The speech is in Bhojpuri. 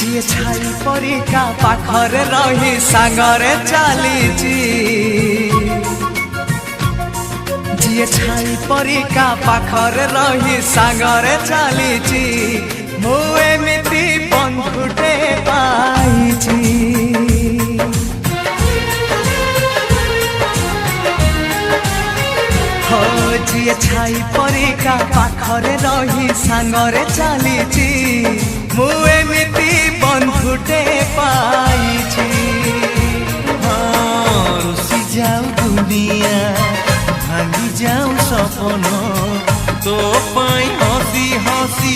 जी छाई परिका पाखरे रही सांगरे चलीची जी छाई परिका पाखरे रही सांगरे चलीची मु एमिति बंधुटे पाइची हो जी छाई परिका पाखरे रही सांगरे चलीची मु एमिति बंधुटे पाइची रुसी जाऊ दुनिया भांगी जाऊ सपन तो पाई हसी हसी